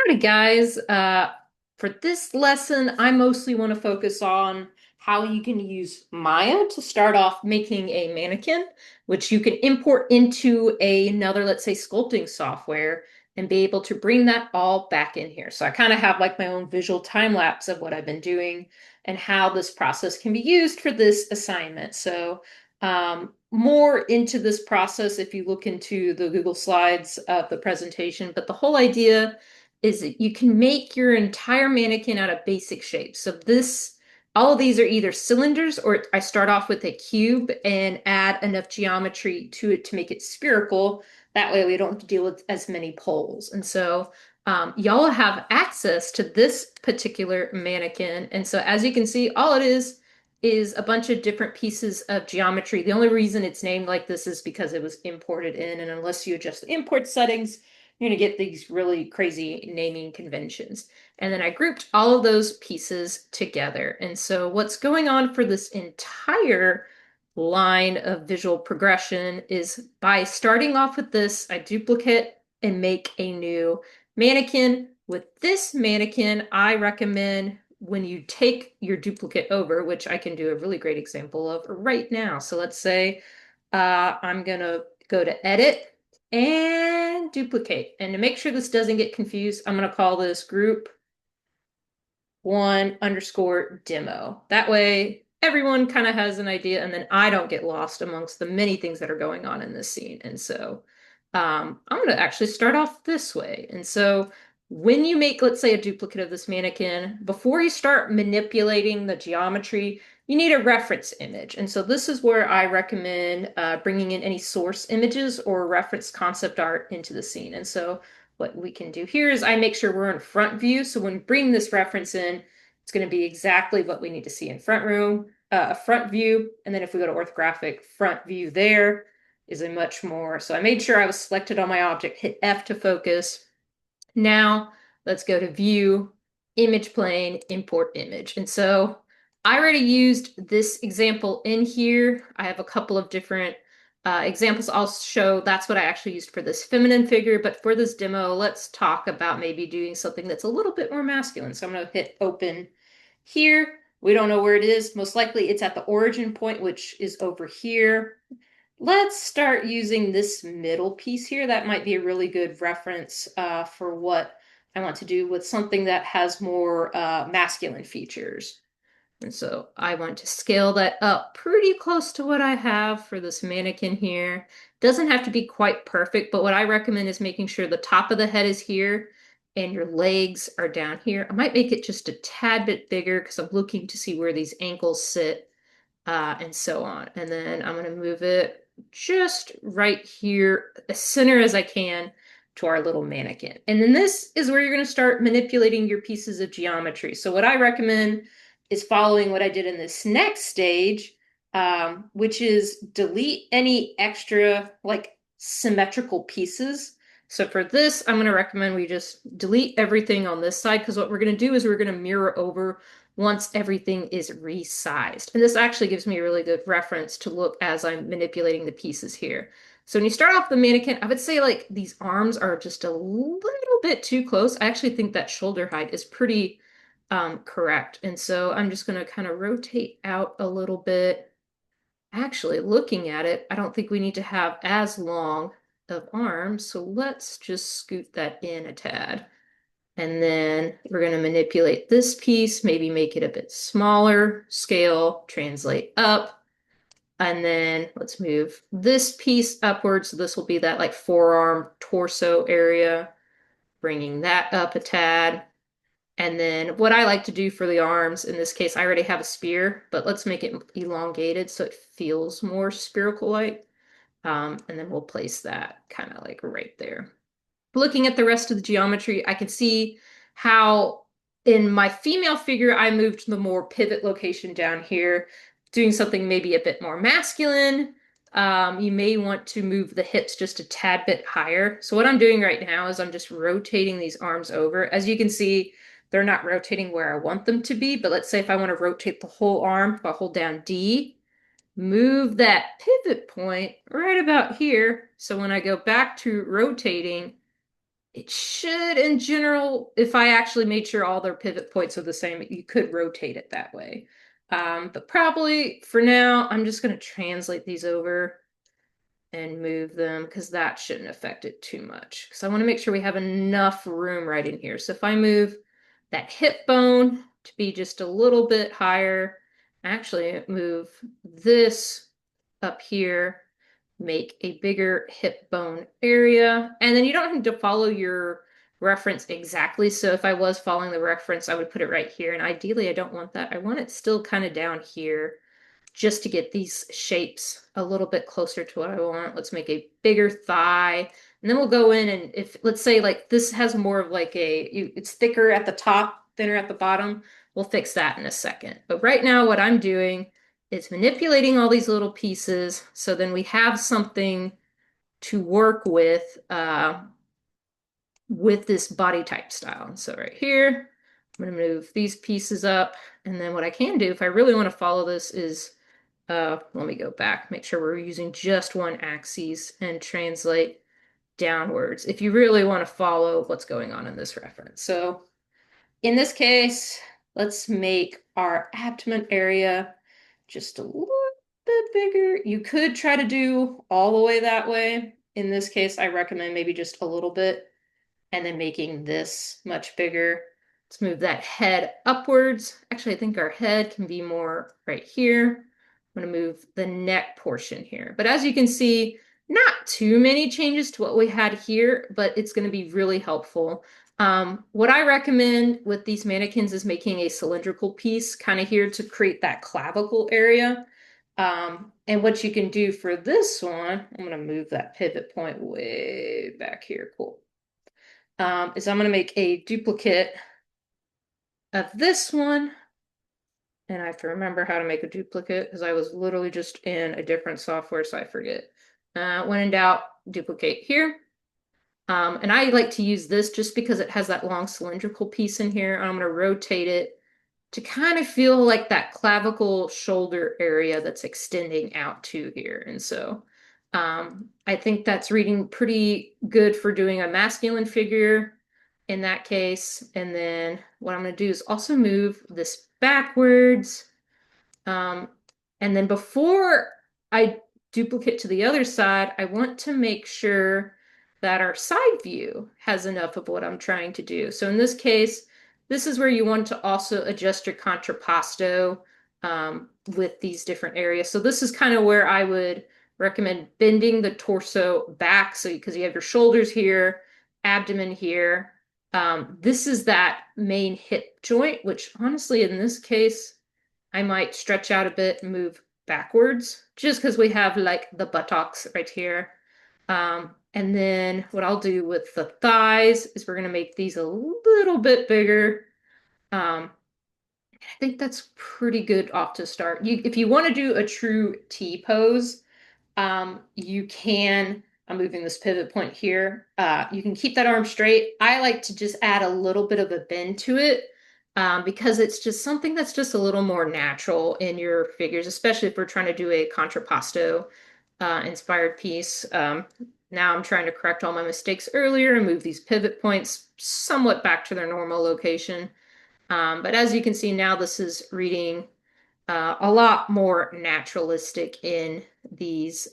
Alrighty, guys. For this lesson, I mostly want to focus on how you can use Maya to start off making a mannequin, which you can import into another, let's say, sculpting software and be able to bring that all back in here. So I kind of have like my own visual time lapse of what I've been doing and how this process can be used for this assignment. So more into this process if you look into the Google Slides of the presentation, but the whole idea is that you can make your entire mannequin out of basic shapes. So all of these are either cylinders or I start off with a cube and add enough geometry to it to make it spherical. That way we don't have to deal with as many poles. And so y'all have access to this particular mannequin. And so as you can see, all it is a bunch of different pieces of geometry. The only reason it's named like this is because it was imported in, and unless you adjust the import settings, you're going to get these really crazy naming conventions. And then I grouped all of those pieces together. And so what's going on for this entire line of visual progression is by starting off with this, I duplicate and make a new mannequin. With this mannequin, I recommend when you take your duplicate over, which I can do a really great example of right now. So let's say I'm going to go to edit and duplicate. And to make sure this doesn't get confused, I'm going to call this group 1_demo. That way, everyone kind of has an idea, and then I don't get lost amongst the many things that are going on in this scene. And so I'm going to actually start off this way. And so when you make, let's say, a duplicate of this mannequin, before you start manipulating the geometry, you need a reference image. And so this is where I recommend bringing in any source images or reference concept art into the scene. And so what we can do here is I make sure we're in front view. So when we bring this reference in, it's going to be exactly what we need to see in front view. And then if we go to orthographic, front view there is a much more. So I made sure I was selected on my object, hit F to focus. Now let's go to view, image plane, import image. And so I already used this example in here. I have a couple of different examples I'll show. That's what I actually used for this feminine figure. But for this demo, let's talk about maybe doing something that's a little bit more masculine. So I'm going to hit open here. We don't know where it is. Most likely it's at the origin point, which is over here. Let's start using this middle piece here. That might be a really good reference for what I want to do with something that has more masculine features. And so I want to scale that up pretty close to what I have for this mannequin here. Doesn't have to be quite perfect, but what I recommend is making sure the top of the head is here and your legs are down here. I might make it just a tad bit bigger because I'm looking to see where these ankles sit and so on. And then I'm going to move it just right here, as center as I can to our little mannequin. And then this is where you're going to start manipulating your pieces of geometry. So what I recommend is following what I did in this next stage, which is delete any extra like symmetrical pieces. So for this, I'm going to recommend we just delete everything on this side because what we're going to do is we're going to mirror over once everything is resized. And this actually gives me a really good reference to look as I'm manipulating the pieces here. So when you start off the mannequin, I would say like these arms are just a little bit too close. I actually think that shoulder height is pretty correct. And so I'm just going to kind of rotate out a little bit. Actually, looking at it, I don't think we need to have as long of arms. So let's just scoot that in a tad. And then we're going to manipulate this piece, maybe make it a bit smaller, scale, translate up. And then let's move this piece upwards. So this will be that like forearm torso area, bringing that up a tad. And then what I like to do for the arms, in this case, I already have a spear, but let's make it elongated so it feels more spherical-like. And then we'll place that kind of like right there. Looking at the rest of the geometry, I can see how in my female figure, I moved the more pivot location down here, doing something maybe a bit more masculine. You may want to move the hips just a tad bit higher. So what I'm doing right now is I'm just rotating these arms over. As you can see, they're not rotating where I want them to be, but let's say if I want to rotate the whole arm, if I hold down D, move that pivot point right about here. So when I go back to rotating, It should, in general, if I actually made sure all their pivot points are the same, you could rotate it that way. But probably for now, I'm just going to translate these over and move them because that shouldn't affect it too much. Because I want to make sure we have enough room right in here. So if I move that hip bone to be just a little bit higher, actually move this up here, make a bigger hip bone area. And then you don't have to follow your reference exactly. So if I was following the reference, I would put it right here. And ideally, I don't want that. I want it still kind of down here just to get these shapes a little bit closer to what I want. Let's make a bigger thigh. And then we'll go in and if, let's say like this has more of like it's thicker at the top, thinner at the bottom. We'll fix that in a second. But right now what I'm doing is manipulating all these little pieces. So then we have something to work with this body type style. So right here, I'm going to move these pieces up. And then what I can do if I really want to follow this is let me go back, make sure we're using just one axis and translate downwards if you really want to follow what's going on in this reference. So in this case, let's make our abdomen area just a little bit bigger. You could try to do all the way that way. In this case, I recommend maybe just a little bit and then making this much bigger. Let's move that head upwards. Actually, I think our head can be more right here. I'm going to move the neck portion here. But as you can see, not too many changes to what we had here, but it's going to be really helpful. What I recommend with these mannequins is making a cylindrical piece kind of here to create that clavicle area. And what you can do for this one, I'm going to move that pivot point way back here. Cool. Is I'm going to make a duplicate of this one. And I have to remember how to make a duplicate because I was literally just in a different software, so I forget. When in doubt, duplicate here. And I like to use this just because it has that long cylindrical piece in here. I'm going to rotate it to kind of feel like that clavicle shoulder area that's extending out to here. And so I think that's reading pretty good for doing a masculine figure in that case. And then what I'm going to do is also move this backwards. Um, and then before I duplicate to the other side, I want to make sure that our side view has enough of what I'm trying to do. So in this case, this is where you want to also adjust your contrapposto with these different areas. So this is kind of where I would recommend bending the torso back. So because you have your shoulders here, abdomen here. This is that main hip joint, which honestly in this case, I might stretch out a bit and move backwards just because we have like the buttocks right here. And then what I'll do with the thighs is we're going to make these a little bit bigger. I think that's pretty good off to start. If you want to do a true T pose, you can, I'm moving this pivot point here. You can keep that arm straight. I like to just add a little bit of a bend to it because it's just something that's just a little more natural in your figures, especially if we're trying to do a contrapposto inspired piece. Now I'm trying to correct all my mistakes earlier and move these pivot points somewhat back to their normal location. But as you can see now, this is reading a lot more naturalistic in these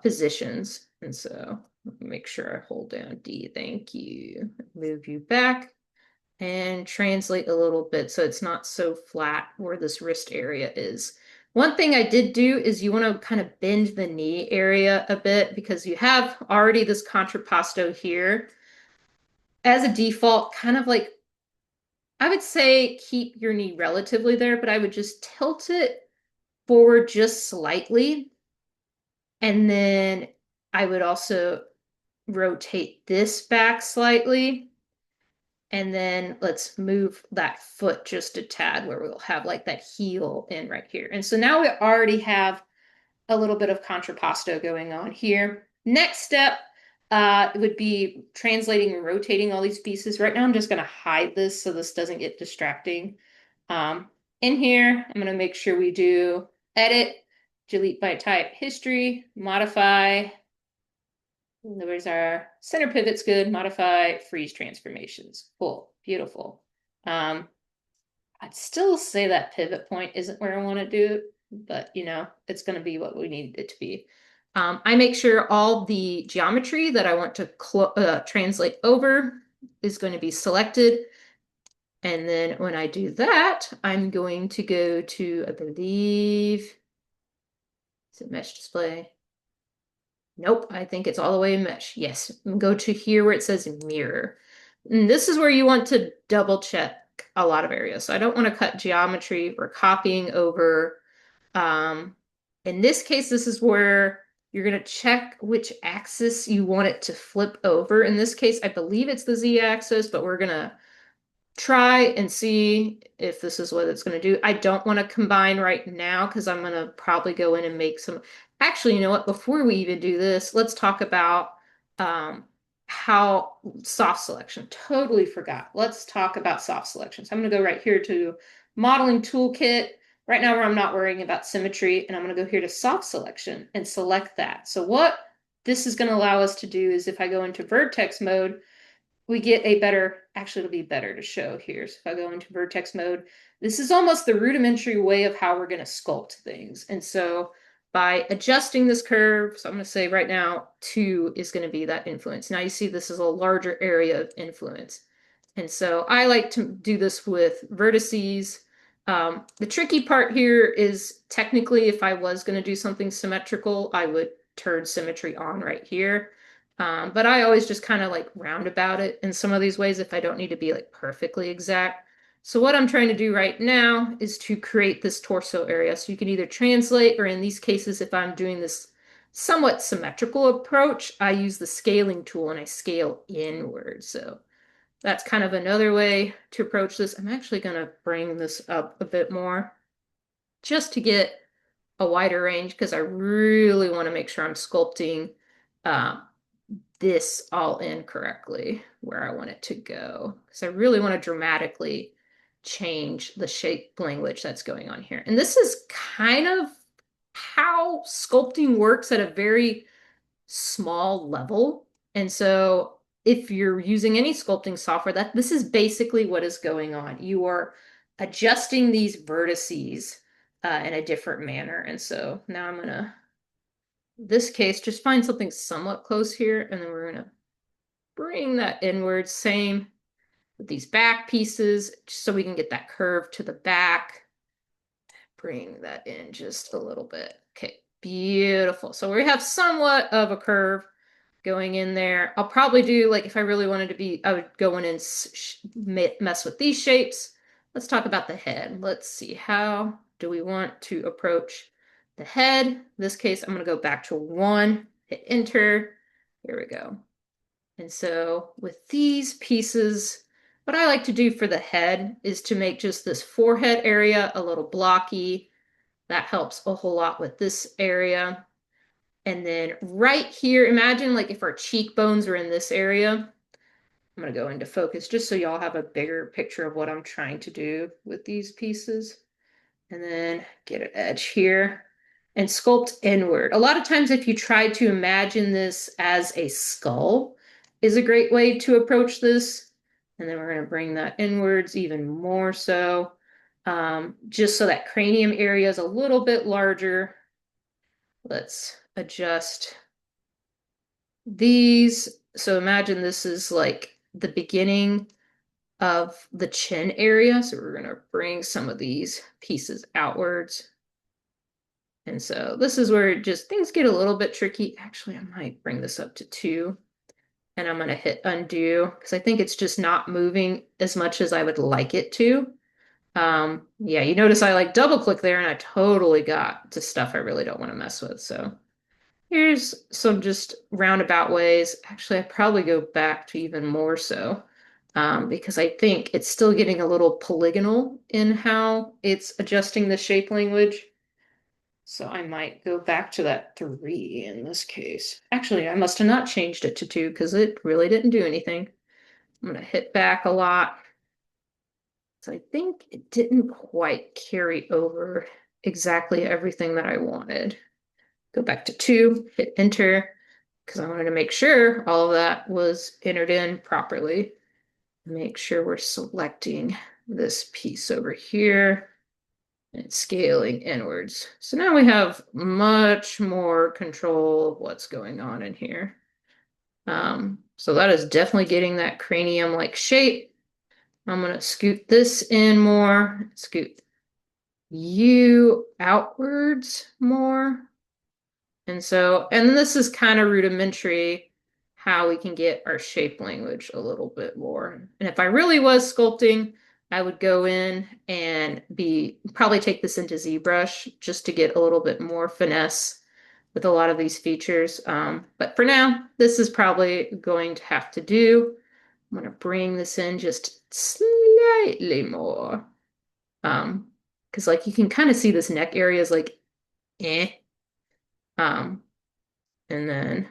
positions. And so make sure I hold down D. Thank you. Move you back and translate a little bit so it's not so flat where this wrist area is. One thing I did do is you want to kind of bend the knee area a bit because you have already this contrapposto here. As a default, kind of like I would say keep your knee relatively there, but I would just tilt it forward just slightly. And then I would also rotate this back slightly. And then let's move that foot just a tad where we'll have like that heel in right here. And so now we already have a little bit of contrapposto going on here. Next step would be translating and rotating all these pieces. Right now I'm just going to hide this so this doesn't get distracting. In here, I'm going to make sure we do edit, delete by type, history, modify, Where's our center pivot's good, modify, freeze transformations. Cool, beautiful. Um, I'd still say that pivot point isn't where I want to do it, but it's going to be what we need it to be. I make sure all the geometry that I want to translate over is going to be selected. And then when I do that, I'm going to go to, I believe, is it mesh display? Nope, I think it's all the way in mesh. Yes, go to here where it says mirror. And this is where you want to double check a lot of areas. So I don't want to cut geometry or copying over. Um, in this case, this is where you're going to check which axis you want it to flip over. In this case, I believe it's the z-axis, but we're going to try and see if this is what it's going to do. I don't want to combine right now because I'm going to probably go in and make some. Actually, you know what? Before we even do this, let's talk about um, how soft selection. Totally forgot. Let's talk about soft selection. So I'm going to go right here to modeling toolkit. Right now, where I'm not worrying about symmetry, and I'm going to go here to soft selection and select that. So what this is going to allow us to do is if I go into vertex mode, we get a better, actually it'll be better to show here. So if I go into vertex mode, this is almost the rudimentary way of how we're going to sculpt things. And so by adjusting this curve, so I'm going to say right now 2 is going to be that influence. Now you see this is a larger area of influence. And so I like to do this with vertices. The tricky part here is technically if I was going to do something symmetrical, I would turn symmetry on right here. But I always just kind of like round about it in some of these ways if I don't need to be like perfectly exact. So what I'm trying to do right now is to create this torso area. So you can either translate, or in these cases, if I'm doing this somewhat symmetrical approach, I use the scaling tool and I scale inward. So that's kind of another way to approach this. I'm actually going to bring this up a bit more just to get a wider range because I really want to make sure I'm sculpting uh, this all in correctly where I want it to go. Because I really want to dramatically change the shape language that's going on here. And this is kind of how sculpting works at a very small level. And so if you're using any sculpting software, that this is basically what is going on. You are adjusting these vertices in a different manner. And so now I'm gonna, this case, just find something somewhat close here, and then we're gonna bring that inward. Same with these back pieces, just so we can get that curve to the back. Bring that in just a little bit. Okay, beautiful. So we have somewhat of a curve going in there. I'll probably do, like, if I really wanted to be, I would go in and mess with these shapes. Let's talk about the head. Let's see, how do we want to approach the head? In this case, I'm going to go back to 1, hit enter. Here we go. And so with these pieces, what I like to do for the head is to make just this forehead area a little blocky. That helps a whole lot with this area. And then right here, imagine like if our cheekbones are in this area. I'm going to go into focus just so y'all have a bigger picture of what I'm trying to do with these pieces. And then get an edge here and sculpt inward. A lot of times, if you try to imagine this as a skull, is a great way to approach this. And then we're going to bring that inwards even more so, just so that cranium area is a little bit larger. Let's adjust these. So imagine this is like the beginning of the chin area. So we're going to bring some of these pieces outwards. And so this is where just things get a little bit tricky. Actually, I might bring this up to 2, and I'm going to hit undo because I think it's just not moving as much as I would like it to. Yeah, you notice I like double click there and I totally got to stuff I really don't want to mess with. So here's some just roundabout ways. Actually, I probably go back to even more so because I think it's still getting a little polygonal in how it's adjusting the shape language. So I might go back to that 3 in this case. Actually, I must have not changed it to 2 because it really didn't do anything. I'm going to hit back a lot. So I think it didn't quite carry over exactly everything that I wanted. Go back to 2, hit enter. because I wanted to make sure all of that was entered in properly. Make sure we're selecting this piece over here and scaling inwards. So now we have much more control of what's going on in here. So that is definitely getting that cranium-like shape. I'm going to scoot this in more, scoot you outwards more. And this is kind of rudimentary how we can get our shape language a little bit more. And if I really was sculpting, I would go in and probably take this into ZBrush just to get a little bit more finesse with a lot of these features. But for now, this is probably going to have to do. I'm going to bring this in just slightly more. Because like you can kind of see this neck area is like eh. Um, and then,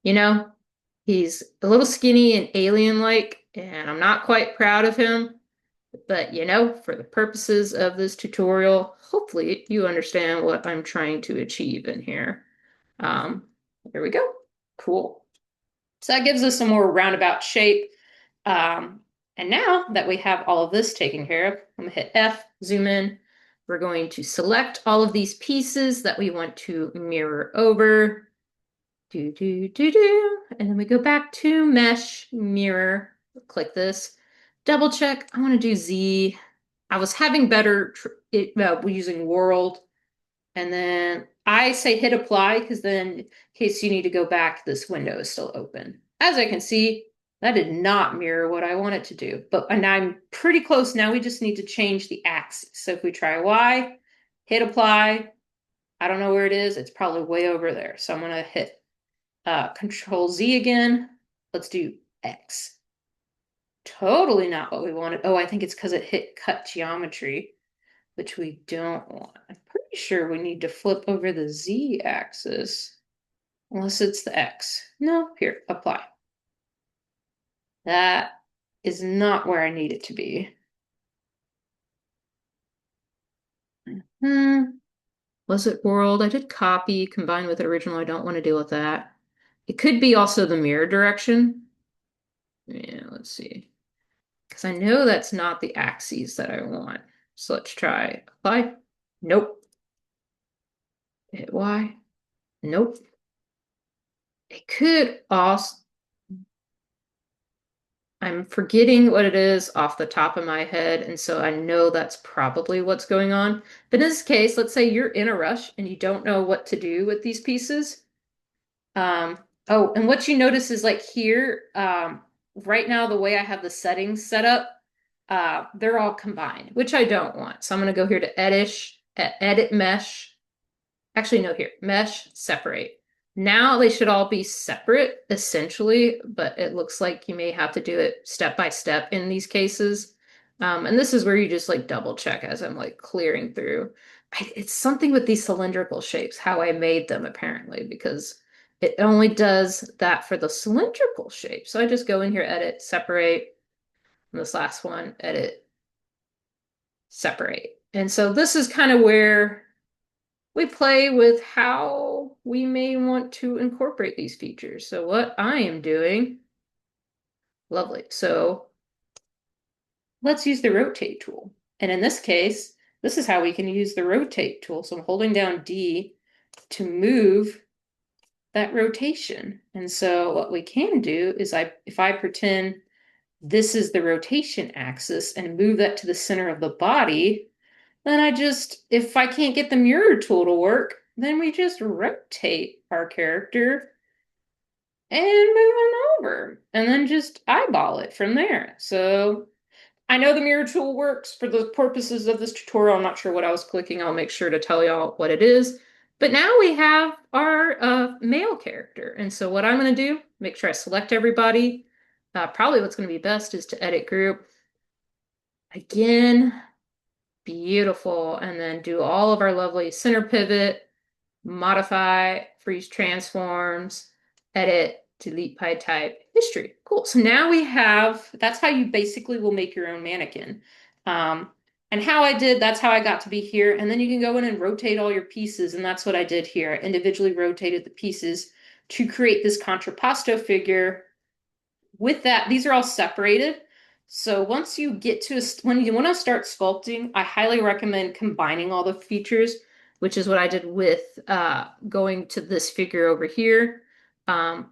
you know, he's a little skinny and alien-like, and I'm not quite proud of him. But, for the purposes of this tutorial, hopefully you understand what I'm trying to achieve in here. Um, there we go. Cool. So that gives us a more roundabout shape. And now that we have all of this taken care of, I'm going to hit F, zoom in. We're going to select all of these pieces that we want to mirror over. Do, do, do, do. And then we go back to mesh, mirror, click this, double check. I want to do Z. I was having better using world. And then I say hit apply because then in case you need to go back, this window is still open. As I can see, that did not mirror what I want it to do. And I'm pretty close now. We just need to change the axis. So if we try Y, hit apply. I don't know where it is. It's probably way over there. So I'm going to hit Control Z again. Let's do X. Totally not what we wanted. Oh, I think it's because it hit cut geometry, which we don't want. I'm pretty sure we need to flip over the Z axis, unless it's the X. No, here, apply. That is not where I need it to be. Was it world? I did copy combined with original. I don't want to deal with that. It could be also the mirror direction. Yeah, let's see. Because I know that's not the axes that I want. So let's try apply. Nope. Hit Y. Nope. It could also, I'm forgetting what it is off the top of my head, and so I know that's probably what's going on. But in this case, let's say you're in a rush and you don't know what to do with these pieces. Oh, and what you notice is like here, right now, the way I have the settings set up, they're all combined, which I don't want. So I'm going to go here to edit mesh. Actually, no, here, mesh, separate. Now they should all be separate, essentially, but it looks like you may have to do it step by step in these cases. And this is where you just like double check as I'm like clearing through. It's something with these cylindrical shapes, how I made them apparently, because it only does that for the cylindrical shape. So I just go in here, edit, separate, and this last one, edit, separate. And so this is kind of where we play with how we may want to incorporate these features. So what I am doing, lovely. So let's use the rotate tool. And in this case, this is how we can use the rotate tool. So I'm holding down D to move that rotation. And so what we can do is if I pretend this is the rotation axis and move that to the center of the body, then if I can't get the mirror tool to work, then we just rotate our character and move them over and then just eyeball it from there. So I know the mirror tool works for the purposes of this tutorial. I'm not sure what I was clicking. I'll make sure to tell y'all what it is. But now we have our male character. And so what I'm going to do, make sure I select everybody. Probably what's going to be best is to edit group. Again, beautiful. And then do all of our lovely center pivot, modify, freeze transforms, edit, delete pie type, history. Cool. So now that's how you basically will make your own mannequin. And that's how I got to be here. And then you can go in and rotate all your pieces. And that's what I did here. I individually rotated the pieces to create this contrapposto figure. With that, these are all separated. So once you get to when you want to start sculpting, I highly recommend combining all the features, which is what I did with going to this figure over here.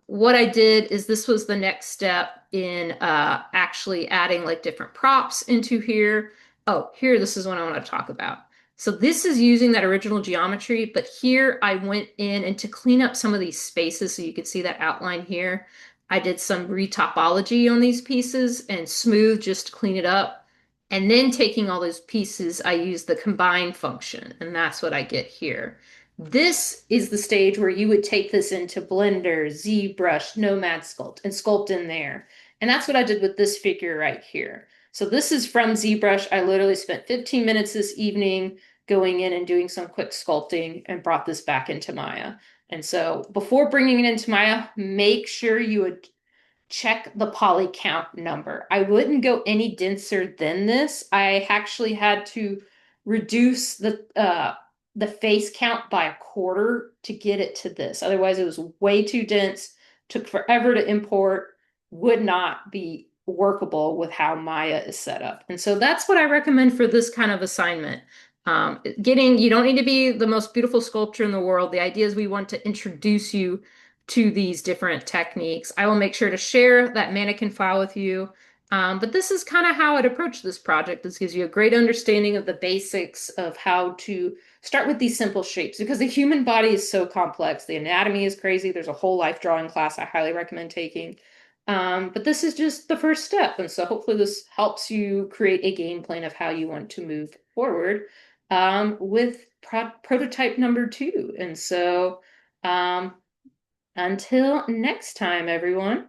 What I did is this was the next step in actually adding like different props into here. Oh, here, this is what I want to talk about. So this is using that original geometry, but here I went in and to clean up some of these spaces so you can see that outline here. I did some retopology on these pieces and smooth just to clean it up. And then taking all those pieces, I use the combine function, and that's what I get here. This is the stage where you would take this into Blender, ZBrush, Nomad Sculpt, and sculpt in there. And that's what I did with this figure right here. So this is from ZBrush. I literally spent 15 minutes this evening going in and doing some quick sculpting and brought this back into Maya. And so before bringing it into Maya, make sure you would check the poly count number. I wouldn't go any denser than this. I actually had to reduce the face count by a quarter to get it to this. Otherwise, it was way too dense, took forever to import, would not be workable with how Maya is set up. And so that's what I recommend for this kind of assignment. You don't need to be the most beautiful sculpture in the world. The idea is we want to introduce you to these different techniques. I will make sure to share that mannequin file with you. But this is kind of how I'd approach this project. This gives you a great understanding of the basics of how to start with these simple shapes because the human body is so complex. The anatomy is crazy. There's a whole life drawing class I highly recommend taking. But this is just the first step. And so hopefully this helps you create a game plan of how you want to move forward with prototype number two. And so until next time, everyone.